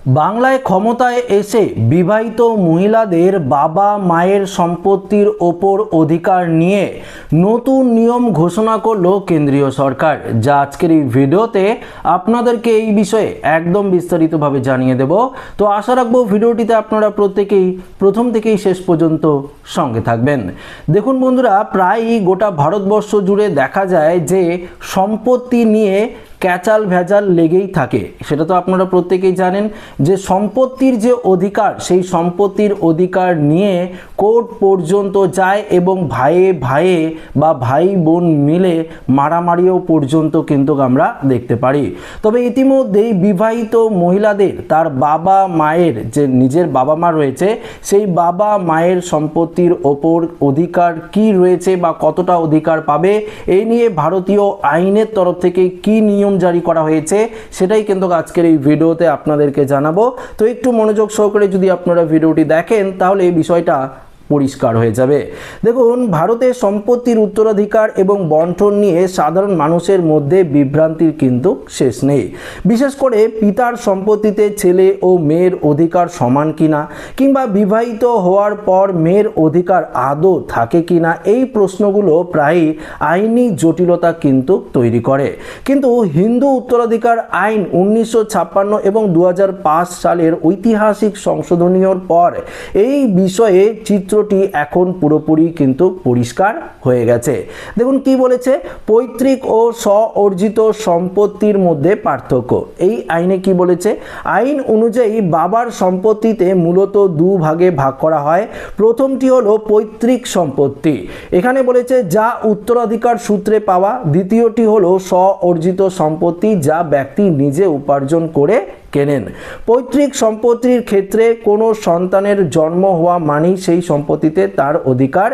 বাংলায় ক্ষমতায় এসে বিবাহিত মহিলাদের বাবা মায়ের সম্পত্তির ওপর অধিকার নিয়ে নতুন নিয়ম ঘোষণা করল কেন্দ্রীয় সরকার, যা আজকের এই ভিডিওতে আপনাদেরকে এই বিষয়ে একদম বিস্তারিতভাবে জানিয়ে দেব। তো আশা রাখবো ভিডিওটিতে আপনারা প্রত্যেকেই প্রথম থেকেই শেষ পর্যন্ত সঙ্গে থাকবেন। দেখুন বন্ধুরা, প্রায়ই গোটা ভারতবর্ষ জুড়ে দেখা যায় যে সম্পত্তি নিয়ে ক্যাচাল ভেজাল লেগেই থাকে। সেটা তো আপনারা প্রত্যেকেই জানেন যে সম্পত্তির যে অধিকার, সেই সম্পত্তির অধিকার নিয়ে কোর্ট পর্যন্ত যায় এবং ভাইয়ে ভাইয়ে বা ভাই বোন মিলে মারামারিও পর্যন্ত কিন্তু আমরা দেখতে পারি। তবে ইতিমধ্যেই বিবাহিত মহিলাদের তার বাবা মায়ের যে নিজের বাবা মা রয়েছে, সেই বাবা মায়ের সম্পত্তির ওপর অধিকার কি রয়েছে বা কতটা অধিকার পাবে, এই নিয়ে ভারতীয় আইনের তরফ থেকে কি নিয়ম জারি করা হয়েছে সেটাই কিন্তু আজকের এই ভিডিওতে আপনাদেরকে জানাবো। তো একটু মনোযোগ সহকারে যদি আপনারা ভিডিওটি দেখেন তাহলে এই বিষয়টা পরিষ্কার হয়ে যাবে। দেখুন, ভারতে সম্পত্তির উত্তরাধিকার এবং বন্টন নিয়ে সাধারণ মানুষের মধ্যে বিভ্রান্তির কিন্তু শেষ নেই। বিশেষ করে পিতার সম্পত্তিতে ছেলে ও মেয়ের অধিকার সমান কিনা, কিংবা বিবাহিত হওয়ার পর মেয়ের অধিকার আদৌ থাকে কিনা, এই প্রশ্নগুলো প্রায়ই আইনি জটিলতা কিন্তু তৈরি করে। কিন্তু হিন্দু উত্তরাধিকার আইন 1956 এবং 2005 সালের ঐতিহাসিক সংশোধনীর পর এই বিষয়ে চিত্রটি এখন পুরোপুরি কিন্তু পরিষ্কার হয়ে গেছে। দেখুন কি বলেছে, পৈতৃক ও স্ব-অর্জিত সম্পত্তির মধ্যে পার্থক্য। এই আইনে কি বলেছে, আইন অনুযায়ী বাবার সম্পত্তিতে মূলত দু ভাগে ভাগ করা হয়। প্রথমটি হলো পৈতৃক সম্পত্তি, এখানে বলেছে যা উত্তরাধিকার সূত্রে পাওয়া। দ্বিতীয়টি হলো স্ব-অর্জিত সম্পত্তি, যা ব্যক্তি নিজে উপার্জন করে কেনেন। পৈতৃক সম্পত্তির ক্ষেত্রে কোনো সন্তানের জন্ম হওয়া মানেই সেই সম্পত্তিতে তার অধিকার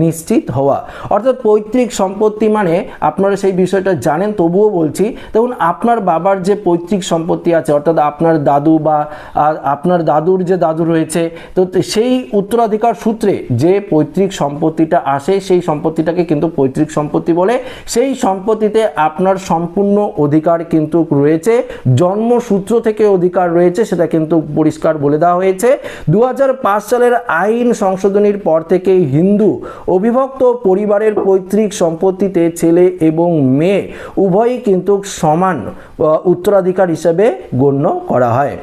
নিশ্চিত হওয়া। অর্থাৎ পৈতৃক সম্পত্তি মানে আপনারা সেই বিষয়টা জানেন, তবুও বলছি। দেখুন, আপনার বাবার যে পৈতৃক সম্পত্তি আছে, অর্থাৎ আপনার দাদু বা আপনার দাদুর যে দাদু রয়েছে, তো সেই উত্তরাধিকার সূত্রে যে পৈতৃক সম্পত্তিটা আসে, সেই সম্পত্তিটাকে কিন্তু পৈতৃক সম্পত্তি বলে। সেই সম্পত্তিতে আপনার সম্পূর্ণ অধিকার কিন্তু রয়েছে, জন্মসূত্র থেকে অধিকার রয়েছে, সেটা কিন্তু পরিষ্কার বলে দেওয়া হয়েছে। 2005 সালের আইন সংশোধনীর পর থেকে হিন্দু অবিভক্ত পরিবারের পৈতৃক সম্পত্তিতে ছেলে এবং মেয়ে উভয়ই কিন্তু সমান উত্তরাধিকার হিসেবে গণ্য করা হয়।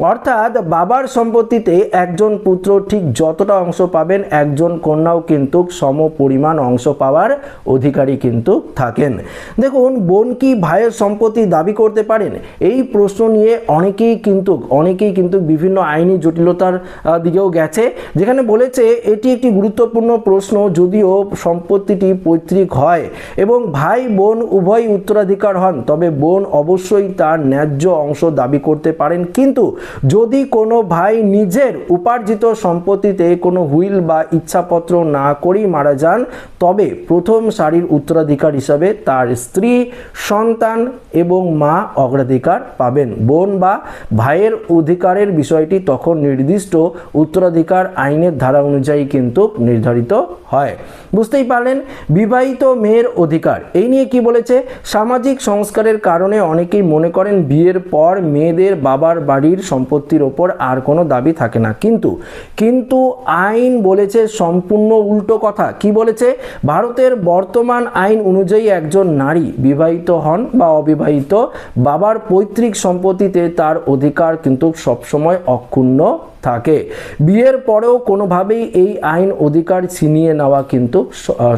অর্থাৎ বাবার সম্পত্তিতে একজন পুত্র ঠিক যতটা অংশ পাবেন, একজন কন্যাও কিন্তু সম পরিমাণ অংশ পাওয়ার অধিকারী কিন্তু থাকেন। দেখুন, বোন কি ভাইয়ের সম্পত্তি দাবি করতে পারেন? এই প্রশ্ন নিয়ে অনেকেই কিন্তু বিভিন্ন আইনি জটিলতার দিকেও গেছে, যেখানে বলেছে এটি একটি গুরুত্বপূর্ণ প্রশ্ন। যদিও সম্পত্তিটি পৈতৃক হয় এবং ভাই বোন উভয় উত্তরাধিকার হন, তবে বোন অবশ্যই তার ন্যায্য অংশ দাবি করতে পারেন। কিন্তু যদি কোনো ভাই নিজের উপার্জিত সম্পত্তিতে কোনো হুইল বা ইচ্ছাপত্র না করেই মারা যান, তবে প্রথম সারির উত্তরাধিকার হিসাবে তার স্ত্রী, সন্তান এবং মা অগ্রাধিকার পাবেন। বোন বা ভাইয়ের অধিকারের বিষয়টি তখন নির্দিষ্ট উত্তরাধিকার আইনের ধারা অনুযায়ী কিন্তু নির্ধারিত হয়। বুঝতেই পারলেন। বিবাহিত মেয়ের অধিকার, এই নিয়ে কি বলেছে, সামাজিক সংস্কারের কারণে অনেকেই মনে করেন বিয়ের পর মেয়েদের বাবার বাড়ির সম্পত্তির ওপর আর কোনো দাবি থাকে না। কিন্তু আইন বলেছে সম্পূর্ণ উল্টো কথা। কি বলেছে, ভারতের বর্তমান আইন অনুযায়ী একজন নারী বিবাহিত হন বা অবিবাহিত, বাবার পৈতৃক সম্পত্তিতে তার অধিকার কিন্তু সবসময় অক্ষুণ্ণ থাকে। বিয়ের পরেও কোনোভাবেই এই আইন অধিকার ছিনিয়ে নেওয়া কিন্তু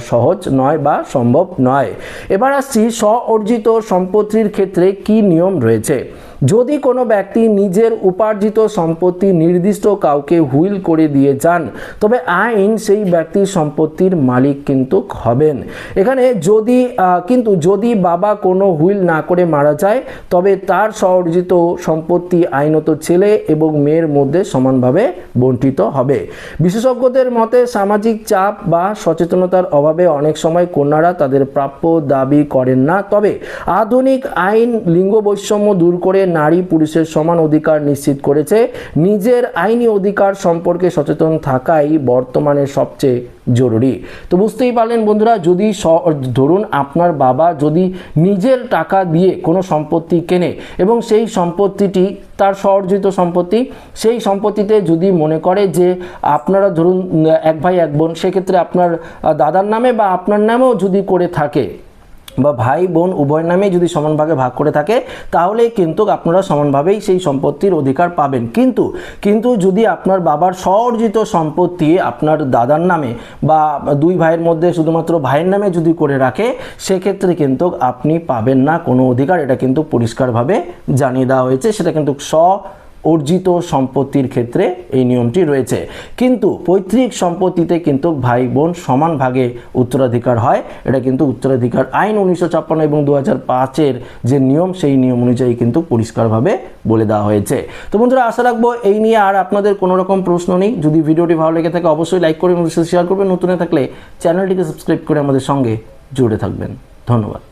সহজ নয় বা সম্ভব নয়। এবার আসছি স্ব-অর্জিত সম্পত্তির ক্ষেত্রে কি নিয়ম রয়েছে। যদি কোনো ব্যক্তি নিজের উপার্জিত সম্পত্তি নির্দিষ্ট কাউকে হুইল করে দিয়ে যান, তবে আইন সেই ব্যক্তির সম্পত্তির মালিক কিন্তু হবেন। এখানে যদি বাবা কোনো হুইল না করে মারা যায়, তবে তার স্ব-অর্জিত সম্পত্তি আইনত ছেলে এবং মেয়ের মধ্যে সমানভাবে বণ্টিত হবে। বিশেষজ্ঞদের মতে সামাজিক চাপ বা সচেতনতার অভাবে অনেক সময় কন্যারা তাদের প্রাপ্য দাবি করেন না। তবে আধুনিক আইন লিঙ্গ বৈষম্য দূর করে নারী পুরুষের সমান অধিকার নিশ্চিত করেছে। নিজের আইনি অধিকার সম্পর্কে সচেতন থাকাই বর্তমানে সবচেয়ে জরুরি। তো বুঝতেই পারলেন বন্ধুরা, যদি ধরুন আপনার বাবা যদি নিজের টাকা দিয়ে কোনো সম্পত্তি কেনে এবং সেই সম্পত্তিটি তার স্বঅর্জিত সম্পত্তি, সেই সম্পত্তিতে যদি মনে করে যে আপনারা ধরুন এক ভাই এক বোন, সেক্ষেত্রে আপনার দাদার নামে বা আপনার নামেও যদি করে থাকে বা ভাই বোন উভয় নামে যদি সমানভাগে ভাগ করে থাকে, তাহলে কিন্তু আপনারা সমানভাবেই সেই সম্পত্তির অধিকার পাবেন। কিন্তু যদি আপনার বাবার স্বঅর্জিত সম্পত্তি আপনার দাদার নামে বা দুই ভাইয়ের মধ্যে শুধুমাত্র ভাইয়ের নামে যদি করে রাখে, সেক্ষেত্রে কিন্তু আপনি পাবেন না কোনো অধিকার। এটা কিন্তু পরিষ্কারভাবে জানিয়ে দেওয়া হয়েছে। সেটা কিন্তু অর্জিত সম্পত্তির ক্ষেত্রে এই নিয়মটি রয়েছে। কিন্তু পৈতৃক সম্পত্তিতে কিন্তু ভাই বোন সমান ভাগে উত্তরাধিকার হয়। এটা কিন্তু উত্তরাধিকার আইন 1956 এবং 2005-এর যে নিয়ম, সেই নিয়ম অনুযায়ী কিন্তু পরিষ্কারভাবে বলে দেওয়া হয়েছে। তো বন্ধুরা, আশা রাখবো এই নিয়ে আর আপনাদের কোনো রকম প্রশ্ন নেই। যদি ভিডিওটি ভালো লেগে থাকে অবশ্যই লাইক করে আমাদের সাথে শেয়ার করবেন। নতুন থাকলে চ্যানেলটিকে সাবস্ক্রাইব করে আমাদের সঙ্গে জুড়ে থাকবেন। ধন্যবাদ।